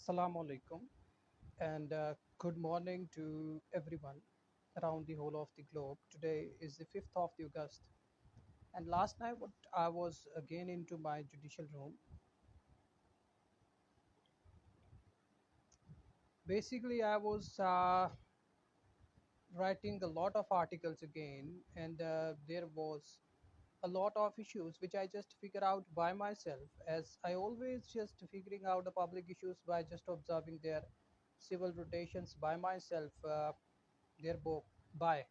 Assalamu alaikum and good morning to everyone around the whole of the globe. Today is the 5th of the August, and last night what I was again into my judicial room. Basically, I was writing a lot of articles again, and there was a lot of issues which I just figure out by myself, as I always just figuring out the public issues by just observing their civil rotations by myself. Thereby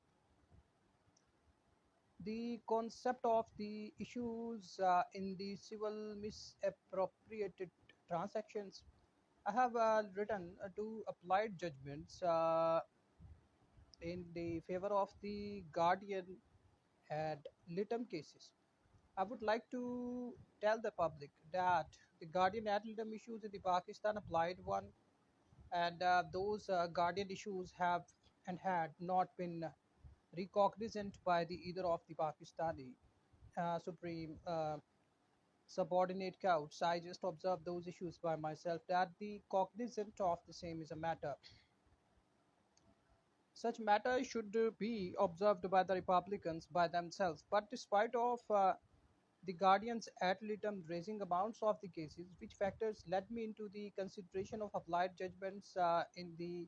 the concept of the issues in the civil misappropriated transactions. I have written two applied judgments in the favor of the guardian ad litem cases. I would like to tell the public that the guardian ad litem issues in the Pakistan applied one, and those guardian issues have and had not been recognizant by the either of the Pakistani Supreme subordinate courts. I just observed those issues by myself that the cognizant of the same is a matter. Such matter should be observed by the Republicans by themselves. But despite of the guardians ad litem raising amounts of the cases, which factors led me into the consideration of applied judgments in the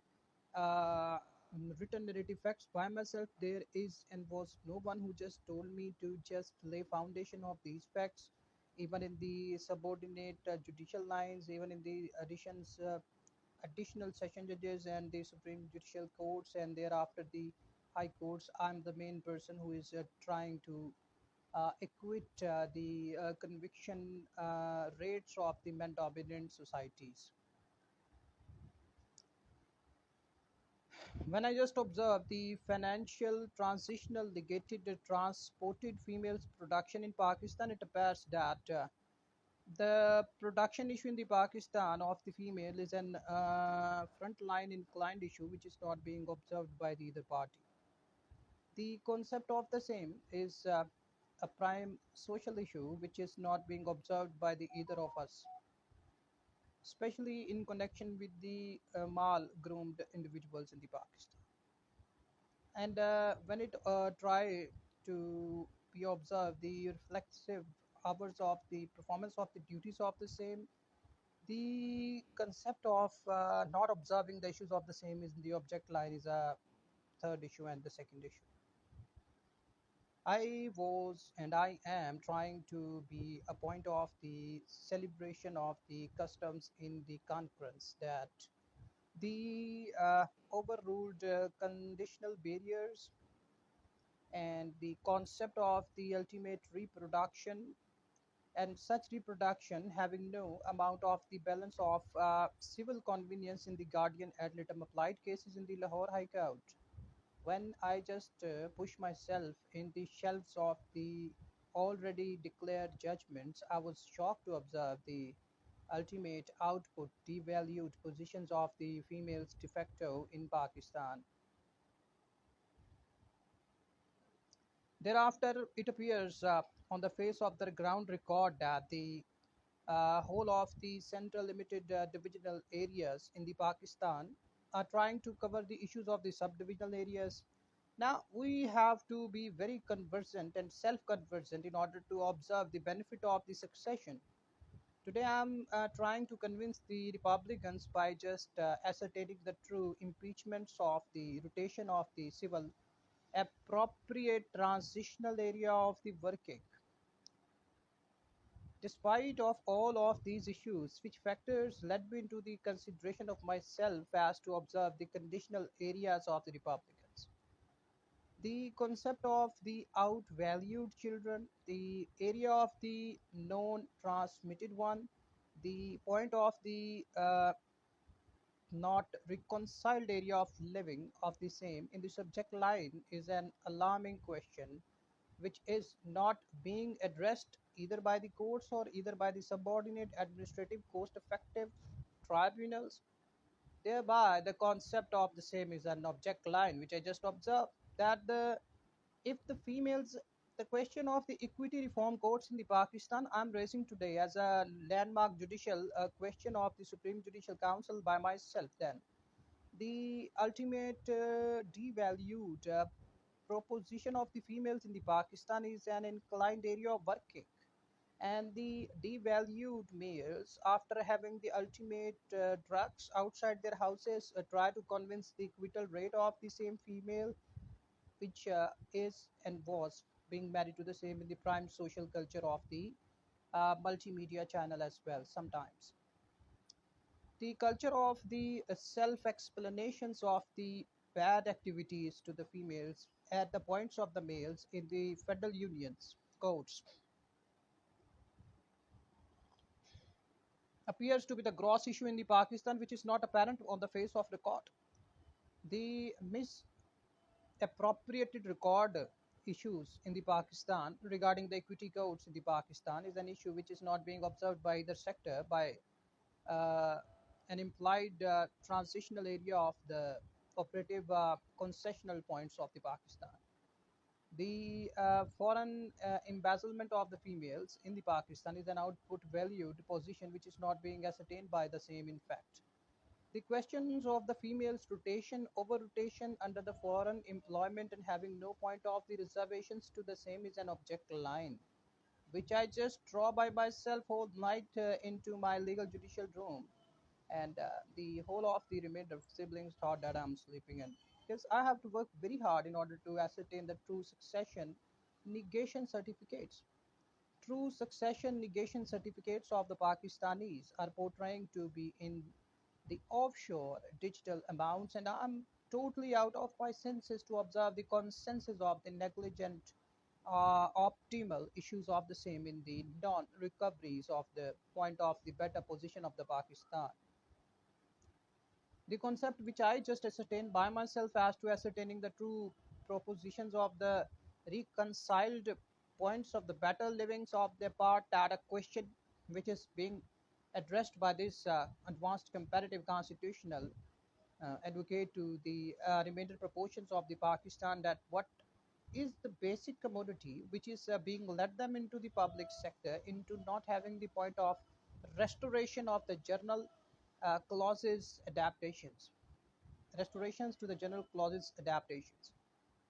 written narrative facts by myself. There is and was no one who just told me to just lay foundation of these facts, even in the subordinate judicial lines, even in the additional session judges and the Supreme Judicial Courts, and thereafter the High Courts. I'm the main person who is trying to equate the conviction rates of the men dominant societies. When I just observe the financial transitional negated transported females production in Pakistan, it appears that the production issue in the Pakistan of the female is an frontline inclined issue which is not being observed by the either party. The concept of the same is a prime social issue which is not being observed by the either of us, especially in connection with the mal groomed individuals in the Pakistan. And when it try to be observed the reflexive hours of the performance of the duties of the same, the concept of not observing the issues of the same is the object line is a third issue. And the second issue, I was and I am trying to be a point of the celebration of the customs in the concurrence that the overruled conditional barriers and the concept of the ultimate reproduction, and such reproduction having no amount of the balance of civil convenience in the guardian ad litem applied cases in the Lahore High Court. When I just push myself in the shelves of the already declared judgments, I was shocked to observe the ultimate output devalued positions of the females de facto in Pakistan. Thereafter, it appears on the face of the ground record that the whole of the central limited divisional areas in the Pakistan are trying to cover the issues of the subdivisional areas. Now we have to be very conversant and self-conversant in order to observe the benefit of the succession. Today I'm trying to convince the Republicans by just ascertaining the true impeachments of the rotation of the civil appropriate transitional area of the working. Despite of all of these issues, which factors led me into the consideration of myself as to observe the conditional areas of the Republicans. The concept of the outvalued children, the area of the non-transmitted one, the point of the not reconciled area of living of the same in the subject line is an alarming question which is not being addressed either by the courts or either by the subordinate administrative cost effective tribunals. Thereby, the concept of the same is an object line, which I just observed that the if the females The question of the equity reform courts in the Pakistan I'm raising today as a landmark judicial question of the Supreme Judicial Council by myself. Then the ultimate devalued proposition of the females in the Pakistan is an inclined area of working, and the devalued males, after having the ultimate drugs outside their houses, try to convince the acquittal rate of the same female, which is and was being married to the same in the prime social culture of the multimedia channel as well. Sometimes the culture of the self explanations of the bad activities to the females at the points of the males in the federal unions codes appears to be the gross issue in the Pakistan, which is not apparent on the face of record. The misappropriated record issues in the Pakistan regarding the equity codes in the Pakistan is an issue which is not being observed by either sector by uh, an implied transitional area of the operative concessional points of the Pakistan. The foreign embezzlement of the females in the Pakistan is an output valued position which is not being ascertained by the same in fact. The questions of the females' rotation, over rotation under the foreign employment and having no point of the reservations to the same is an object line, which I just draw by myself whole night into my legal judicial room. And the whole of the remainder of siblings thought that I'm sleeping in. Because I have to work very hard in order to ascertain the true succession negation certificates. True succession negation certificates of the Pakistanis are portraying to be in the offshore digital amounts, and I'm totally out of my senses to observe the consensus of the negligent optimal issues of the same in the non-recoveries of the point of the better position of the Pakistan. The concept which I just ascertained by myself as to ascertaining the true propositions of the reconciled points of the better livings of their part, that a question which is being addressed by this advanced comparative constitutional advocate to the remainder proportions of the Pakistan, that what is the basic commodity which is being led them into the public sector into not having the point of restoration of the journal clauses adaptations, restorations to the general clauses adaptations.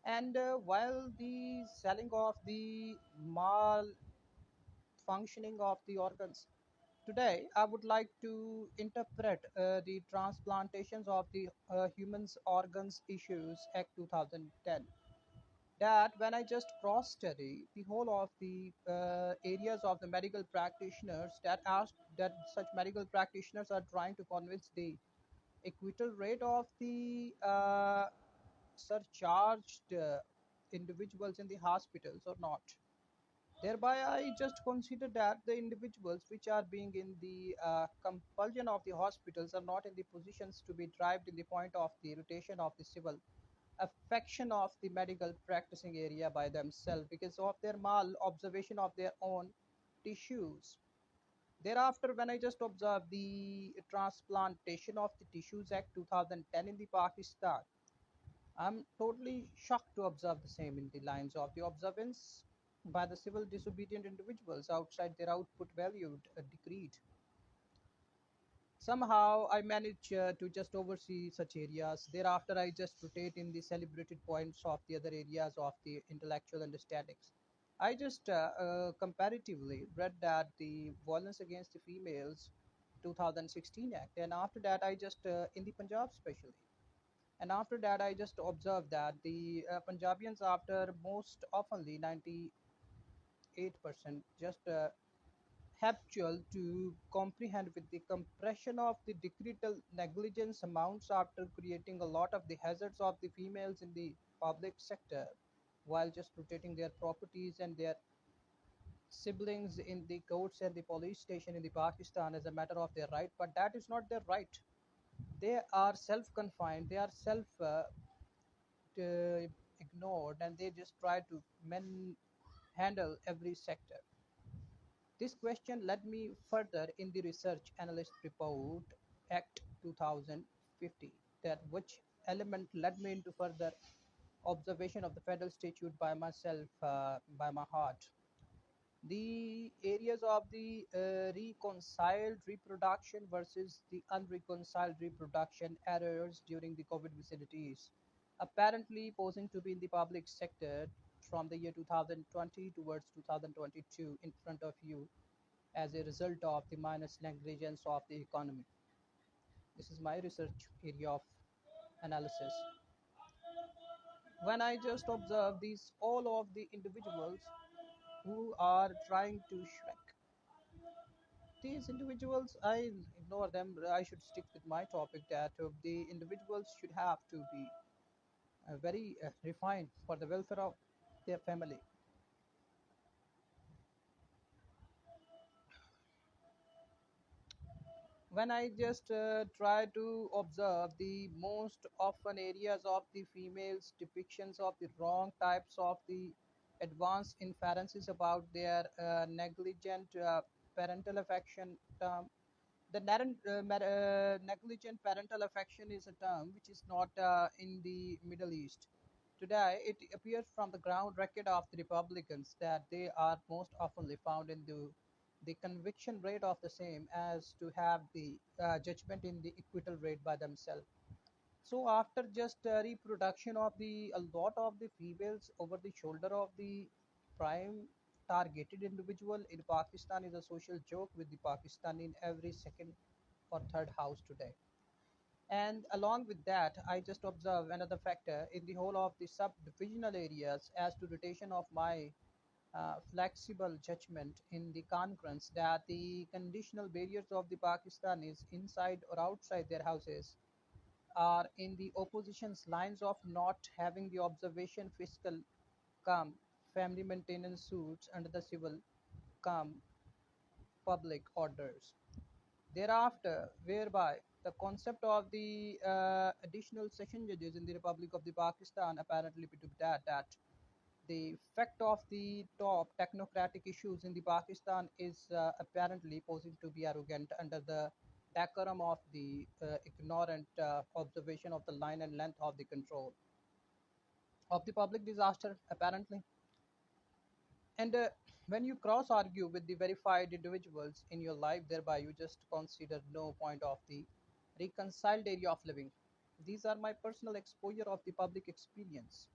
And while the selling of the malfunctioning of the organs, today I would like to interpret the transplantations of the humans organs issues act 2010, that when I just cross study the whole of the areas of the medical practitioners, that asked that such medical practitioners are trying to convince the acquittal rate of the surcharged individuals in the hospitals or not. Thereby, I just consider that the individuals which are being in the compulsion of the hospitals are not in the positions to be derived in the point of the rotation of the civil affection of the medical practicing area by themselves because of their mal observation of their own tissues. Thereafter, when I just observe the transplantation of the Tissues Act 2010 in the Pakistan, I'm totally shocked to observe the same in the lines of the observance by the civil disobedient individuals outside their output valued decreed. Somehow I manage to just oversee such areas. Thereafter, I just rotate in the celebrated points of the other areas of the intellectual understandings. I just comparatively read that the violence against the females 2016 act, and after that I just in the Punjab especially, and after that I just observed that the Punjabians, after most oftenly 98% just habitual to comprehend with the compression of the decretal negligence amounts after creating a lot of the hazards of the females in the public sector while just rotating their properties and their siblings in the courts and the police station in the Pakistan as a matter of their right, but that is not their right. They are self-confined, they are self ignored, and they just try to handle every sector. This question led me further in the research analyst report Act 2050, that which element led me into further observation of the federal statute by myself, by my heart. The areas of the reconciled reproduction versus the unreconciled reproduction errors during the COVID vicinities, apparently posing to be in the public sector from the year 2020 towards 2022 in front of you as a result of the minus negligence of the economy. This is my research area of analysis. When I just observe these, all of the individuals who are trying to shrink, these individuals, I ignore them. I should stick with my topic that the individuals should have to be very refined for the welfare of their family. When I just try to observe the most often areas of the females' depictions of the wrong types of the advanced inferences about their negligent parental affection term. The negligent parental affection is a term which is not in the Middle East. Today, it appears from the ground record of the Republicans that they are most oftenly found in the conviction rate of the same as to have the judgment in the acquittal rate by themselves. So after just reproduction of the a lot of the females over the shoulder of the prime targeted individual in Pakistan is a social joke with the Pakistan in every second or third house today. And along with that, I just observe another factor in the whole of the subdivisional areas as to rotation of my flexible judgment in the concurrence that the conditional barriers of the Pakistanis inside or outside their houses are in the opposition's lines of not having the observation fiscal come family maintenance suits under the civil come public orders. Thereafter, whereby the concept of the additional session judges in the Republic of the Pakistan apparently took that the effect of the top technocratic issues in the Pakistan is apparently posing to be arrogant under the decorum of the ignorant observation of the line and length of the control of the public disaster apparently. And when you cross argue with the verified individuals in your life, thereby you just consider no point of the reconciled area of living. These are my personal exposure of the public experience.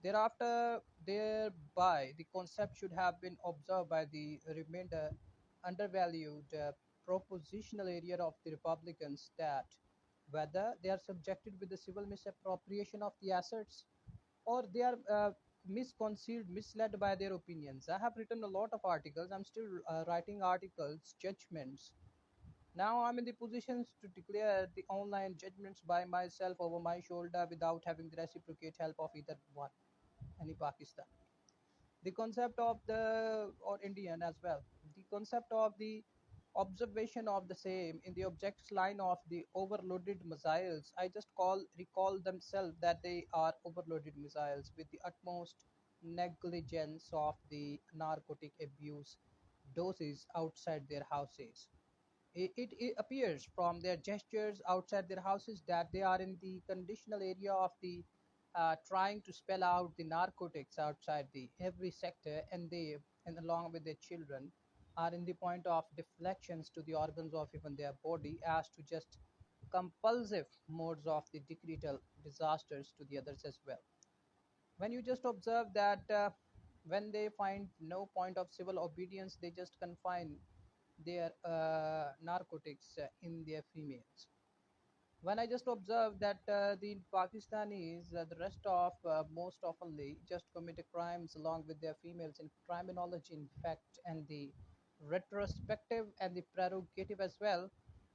Thereafter, thereby the concept should have been observed by the remainder undervalued propositional area of the Republicans that whether they are subjected with the civil misappropriation of the assets or they are misconceived, misled by their opinions. I have written a lot of articles. I'm still writing articles, judgments. Now I'm in the positions to declare the online judgments by myself over my shoulder without having the reciprocate help of either one, any Pakistan. The concept of the or Indian as well. The concept of the observation of the same in the objects line of the overloaded missiles. I just call recall themselves that they are overloaded missiles with the utmost negligence of the narcotic abuse doses outside their houses. It appears from their gestures outside their houses that they are in the conditional area of the trying to spell out the narcotics outside the every sector, and they and along with their children are in the point of deflections to the organs of even their body as to just compulsive modes of the decretal disasters to the others as well. When you just observe that when they find no point of civil obedience, they just confine their narcotics in their females. When I just observe that the Pakistanis, the rest of most oftenly just commit crimes along with their females in criminology, in fact, and the retrospective and the prerogative as well.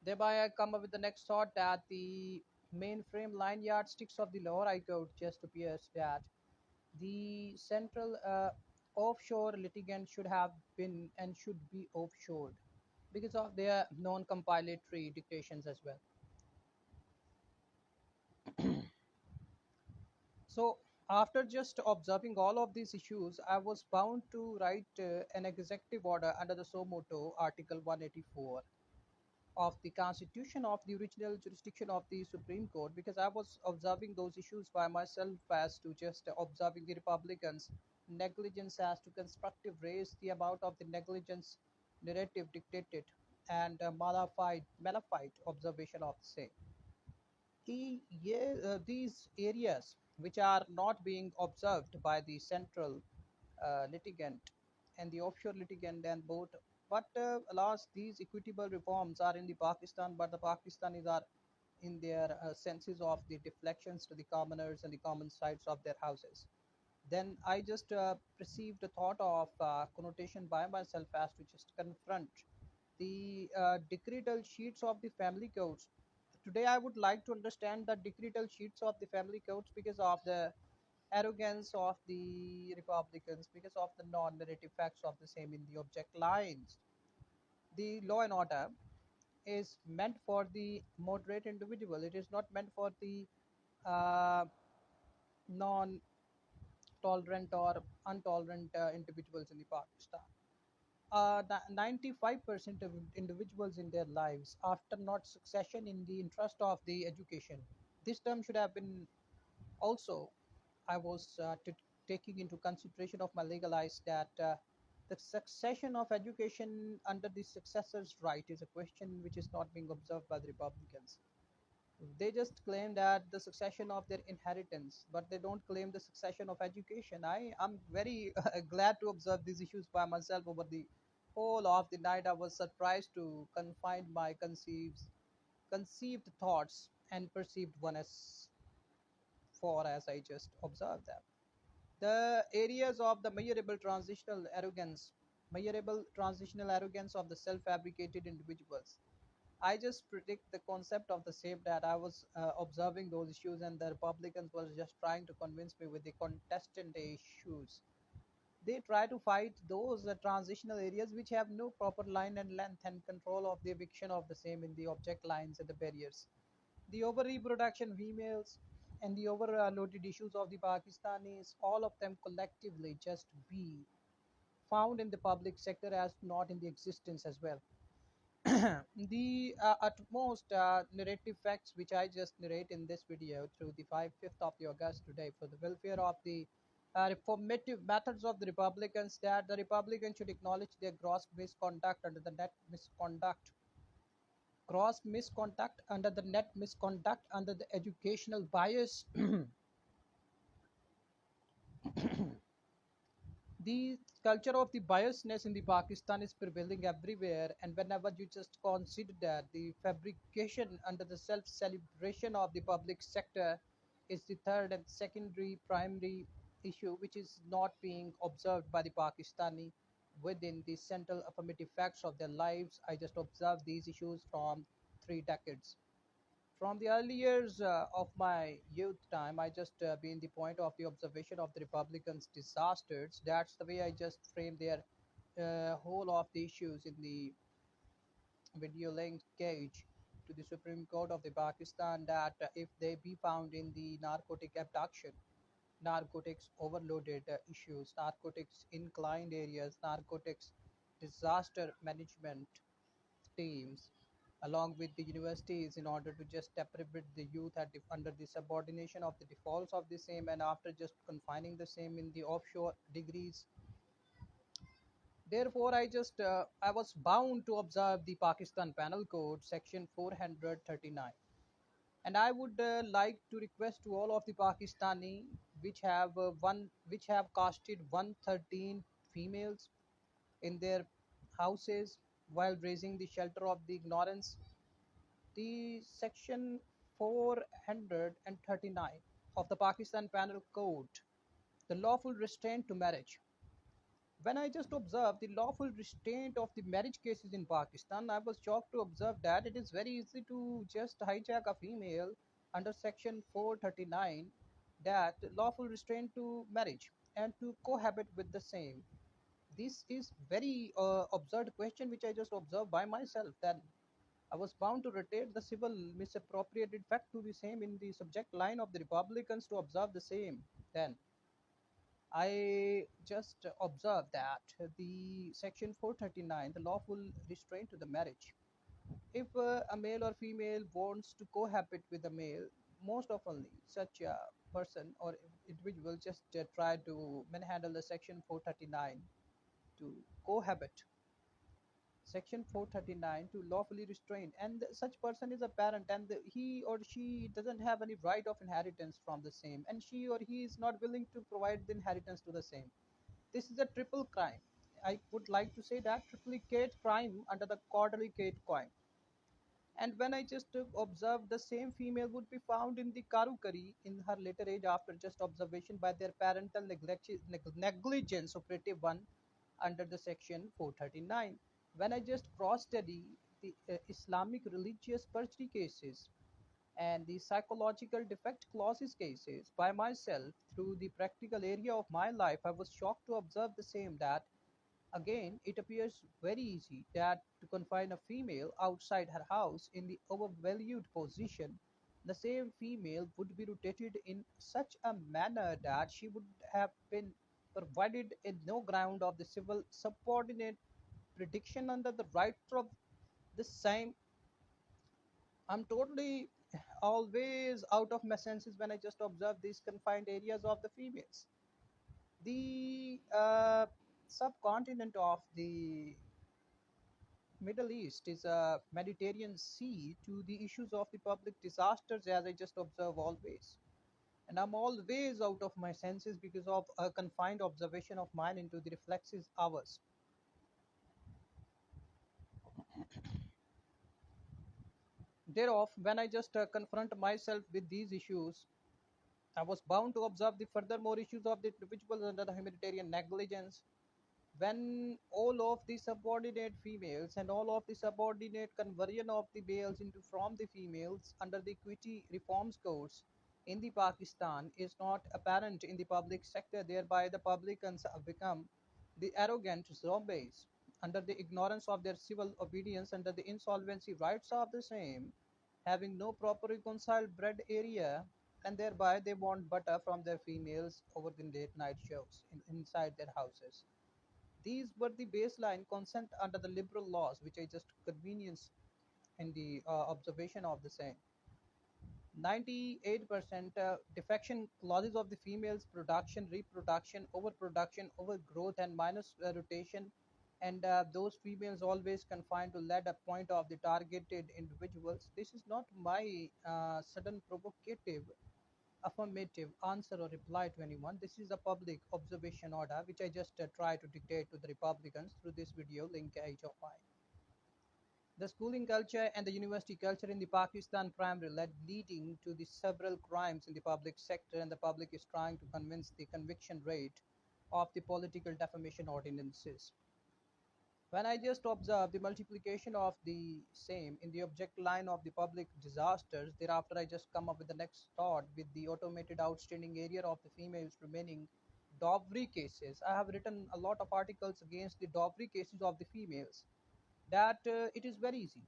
Thereby, I come up with the next thought that the mainframe line yardsticks of the Lahore High Court just appears that the central offshore litigant should have been and should be offshored because of their non-compilatory dictations as well. So after just observing all of these issues, I was bound to write an executive order under the SO motto Article 184. of the constitution of the original jurisdiction of the Supreme Court, because I was observing those issues by myself as to just observing the Republicans' negligence as to constructive raise the amount of the negligence narrative dictated and malified observation of the same. These areas which are not being observed by the central litigant and the offshore litigant and both. But alas, these equitable reforms are in the Pakistan, but the Pakistanis are in their senses of the deflections to the commoners and the common sides of their houses. Then I just perceived a thought of connotation by myself as to just confront the decretal sheets of the family codes. Today, I would like to understand the decretal sheets of the family codes because of the arrogance of the Republicans, because of the non-narrative facts of the same in the object lines. The law and order is meant for the moderate individual. It is not meant for the uh, non-tolerant or intolerant individuals in the Pakistan. 95% of individuals in their lives after not succession in the interest of the education. This term should have been also, I was taking into consideration of my legal eyes that the succession of education under the successor's right is a question which is not being observed by the Republicans. They just claim that the succession of their inheritance, but they don't claim the succession of education. I am very glad to observe these issues by myself over the whole of the night. I was surprised to confine my conceived thoughts and perceived one as for as I just observed them. The areas of the measurable transitional arrogance of the self-fabricated individuals. I just predict the concept of the same that I was observing those issues, and the Republicans was just trying to convince me with the contestant issues. They try to fight those transitional areas which have no proper line and length and control of the eviction of the same in the object lines and the barriers. The over reproduction females and the overloaded issues of the Pakistanis, all of them collectively just be found in the public sector as not in the existence as well. The utmost narrative facts which I just narrate in this video through the 5th of the August today for the welfare of the reformative methods of the Republicans, that the Republicans should acknowledge their gross misconduct under the net misconduct under the educational bias. The culture of the biasness in the Pakistan is prevailing everywhere, and whenever you just consider that the fabrication under the self celebration of the public sector is the third and secondary primary issue which is not being observed by the Pakistani within the central affirmative facts of their lives. I just observed these issues from 3 decades. From the early years of my youth time, I just been the point of the observation of the Republicans' disasters. That's the way I just frame their whole of the issues in the video linkage to the Supreme Court of the Pakistan, that if they be found in the narcotic abduction, narcotics overloaded issues, narcotics inclined areas, narcotics disaster management teams, along with the universities, in order to just deprivate the youth under the subordination of the defaults of the same, and after just confining the same in the offshore degrees. Therefore, I was bound to observe the Pakistan Penal Code section 439, and I would like to request to all of the Pakistani which have casted 113 females in their houses while raising the shelter of the ignorance. The section 439 of the Pakistan Penal Code, the lawful restraint to marriage. When I just observed the lawful restraint of the marriage cases in Pakistan, I was shocked to observe that it is very easy to just hijack a female under section 439, that lawful restraint to marriage and to cohabit with the same. This is very absurd question which I just observed by myself. That I was bound to rotate the civil misappropriated fact to the same in the subject line of the Republicans to observe the same. Then I just observed that the section 439, the lawful restraint to the marriage, If a male or female wants to cohabit with a male, most oftenly such a person or individual just try to manhandle the section 439 to cohabit. Section 439 to lawfully restrain, and such person is a parent, and he or she doesn't have any right of inheritance from the same, and she or he is not willing to provide the inheritance to the same. This is a triple crime. I would like to say that triplicate crime under the quadruplicate crime. And when I just observed, the same female would be found in the Karukari in her later age after just observation by their parental negligence, operative one, under the section 439. When I just cross study the Islamic religious perjury cases and the psychological defect clauses cases by myself through the practical area of my life, I was shocked to observe the same that again, it appears very easy that to confine a female outside her house in the overvalued position, the same female would be rotated in such a manner that she would have been provided a no ground of the civil subordinate prediction under the right of the same. I'm totally always out of my senses when I just observe these confined areas of the females. The subcontinent of the Middle East is a Mediterranean Sea to the issues of the public disasters, as I just observe always. And I'm always out of my senses because of a confined observation of mine into the reflexive hours. Thereof, when I just confront myself with these issues, I was bound to observe the furthermore issues of the individuals under the humanitarian negligence, when all of the subordinate females and all of the subordinate conversion of the males into from the females under the equity reforms codes in the Pakistan is not apparent in the public sector, thereby the publicans have become the arrogant zombies under the ignorance of their civil obedience under the insolvency rights of the same, having no proper reconciled bread area, and thereby they want butter from their females over the late night shows inside their houses. These were the baseline consent under the liberal laws, which I just convenience in the observation of the same. 98% defection clauses of the females production, reproduction, overproduction, overgrowth, and minus rotation. And those females always confined to lead a point of the targeted individuals. This is not my sudden provocative affirmative answer or reply to anyone. This is a public observation order which I just try to dictate to the Republicans through this video link age of mine. The schooling culture and the university culture in the Pakistan primarily led leading to the several crimes in the public sector, and the public is trying to convince the conviction rate of the political defamation ordinances. When I just observe the multiplication of the same in the object line of the public disasters, thereafter I just come up with the next thought with the automated outstanding area of the females remaining dowry cases. I have written a lot of articles against the dowry cases of the females. That it is very easy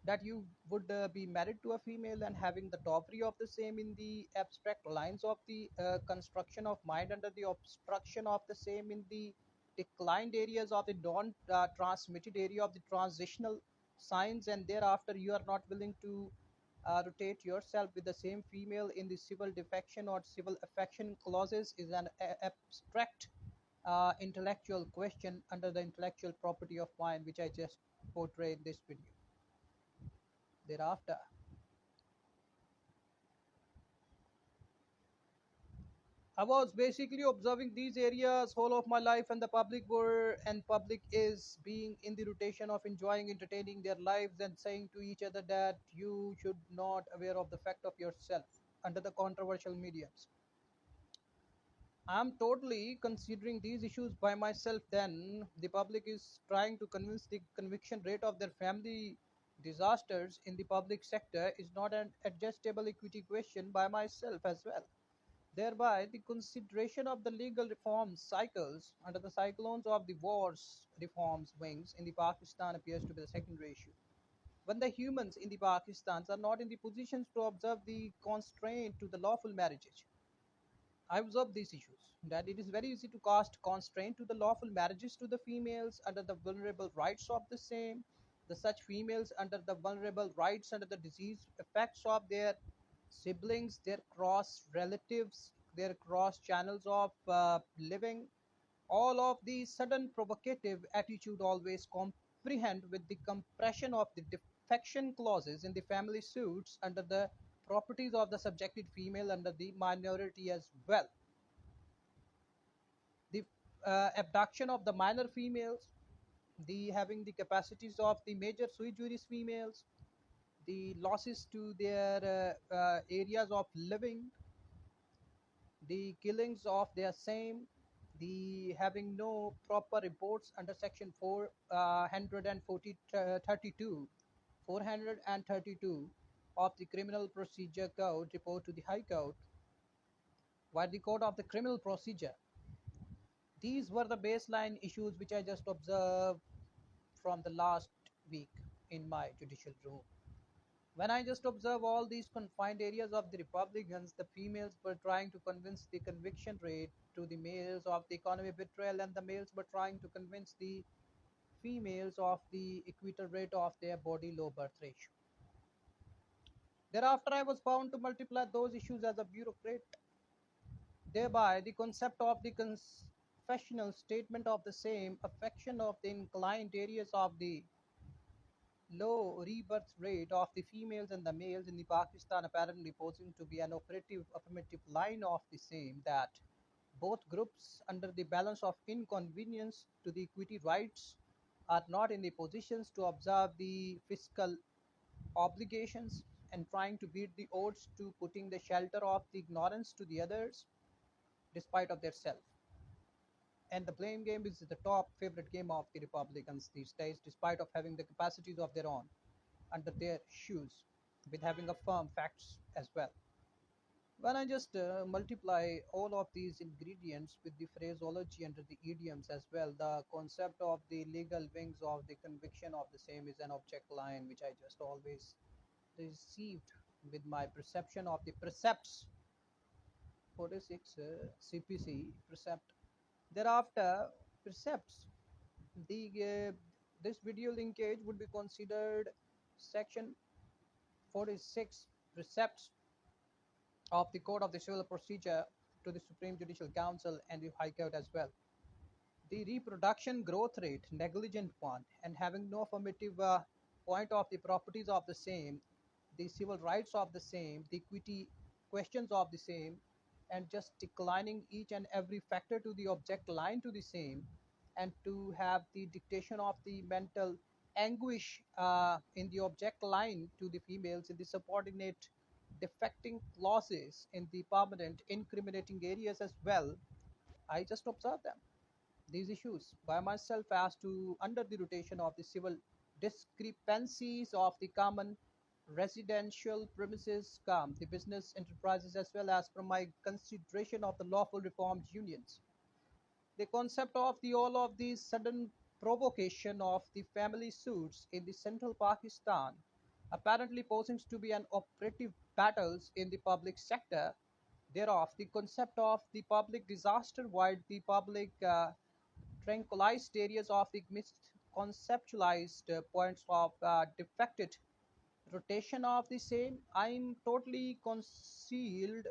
that you would be married to a female and having the dowry of the same in the abstract lines of the construction of mind under the obstruction of the same in the declined areas of the non transmitted area of the transitional signs, and thereafter you are not willing to rotate yourself with the same female in the civil defection or civil affection clauses is an abstract intellectual question under the intellectual property of mind which I just portray in this video. Thereafter, I was basically observing these areas whole of my life, and the public were and public is being in the rotation of enjoying, entertaining their lives, and saying to each other that you should not aware of the fact of yourself under the controversial mediums. I'm totally considering these issues by myself. Then the public is trying to convince the conviction rate of their family disasters in the public sector is not an adjustable equity question by myself as well. Thereby, the consideration of the legal reform cycles under the cyclones of the wars reforms wings in the Pakistan appears to be the secondary issue. When the humans in the Pakistans are not in the positions to observe the constraint to the lawful marriages, I observe these issues that it is very easy to cast constraint to the lawful marriages to the females under the vulnerable rights of the same. the such females under the vulnerable rights under the disease effects of their siblings, their cross relatives, their cross channels of living. All of these sudden provocative attitude always comprehend with the compression of the defection clauses in the family suits under the properties of the subjected female under the minority as well. The abduction of the minor females, the having the capacities of the major sui juris females, the losses to their areas of living, the killings of their same, the having no proper reports under section 432 432 of the criminal procedure code report to the high court why the code of the criminal procedure. These were the baseline issues which I just observed from the last week in my judicial room. When I just observe all these confined areas of the Republicans, the females were trying to convince the conviction rate to the males of the economy betrayal, and the males were trying to convince the females of the acquittal rate of their body low birth ratio. Thereafter, I was bound to multiply those issues as a bureaucrat. Thereby, the concept of the confessional statement of the same affection of the inclined areas of the low rebirth rate of the females and the males in the Pakistan apparently posing to be an operative affirmative line of the same that both groups under the balance of inconvenience to the equity rights are not in the positions to observe the fiscal obligations and trying to beat the odds to putting the shelter of the ignorance to the others despite of their self. And the blame game is the top favorite game of the Republicans these days, despite of having the capacities of their own under their shoes, with having a firm facts as well. When I just multiply all of these ingredients with the phraseology under the idioms as well, the concept of the legal wings of the conviction of the same is an object line which I just always received with my perception of the precepts 46 CPC precept. Thereafter, precepts. The this video linkage would be considered section 46 precepts of the Code of the Civil Procedure to the Supreme Judicial Council and the High Court as well. The reproduction growth rate, negligent one, and having no affirmative point of the properties of the same, the civil rights of the same, the equity questions of the same, and just declining each and every factor to the object line to the same, and to have the dictation of the mental anguish in the object line to the females in the subordinate defecting clauses in the permanent incriminating areas as well. I just observe them these issues by myself as to under the rotation of the civil discrepancies of the common residential premises come the business enterprises as well as from my consideration of the lawful reformed unions. The concept of the all of these sudden provocation of the family suits in the central Pakistan apparently posing to be an operative battles in the public sector. Thereof, the concept of the public disaster while the public tranquilized areas of the misconceptualized points of defected rotation of the same. I'm totally concealed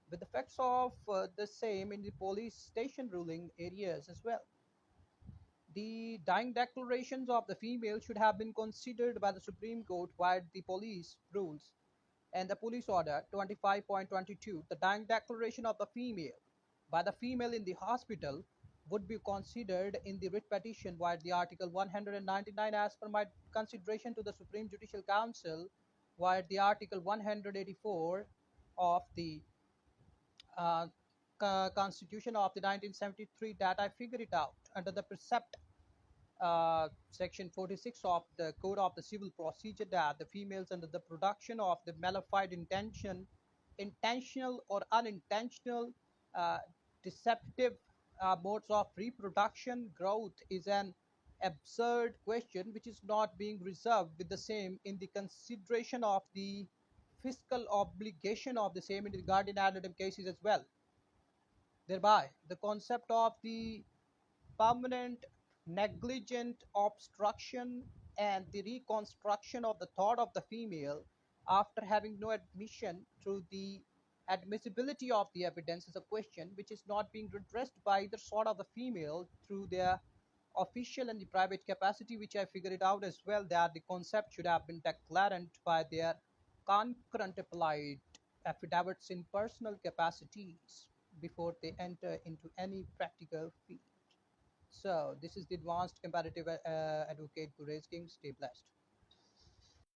with the facts of the same in the police station ruling areas as well. The dying declarations of the female should have been considered by the Supreme Court via the police rules and the police order 25.22. The dying declaration of the female by the female in the hospital would be considered in the writ petition via the Article 199 as per my consideration to the Supreme Judicial Council via the Article 184 of the uh, Constitution of the 1973 that I figure it out under the precept section 46 of the Code of the Civil Procedure that the females under the production of the malified intention, intentional or unintentional, uh, deceptive modes of reproduction growth is an absurd question which is not being reserved with the same in the consideration of the fiscal obligation of the same in the guardian ad litem cases as well. Thereby, the concept of the permanent negligent obstruction and the reconstruction of the thought of the female after having no admission through the admissibility of the evidence is a question which is not being redressed by either sort of the female through their official and the private capacity, which I figured it out as well that the concept should have been declarant by their concurrent applied affidavits in personal capacities before they enter into any practical field. So this is the advanced comparative advocate Gulraiz King. Stay blessed.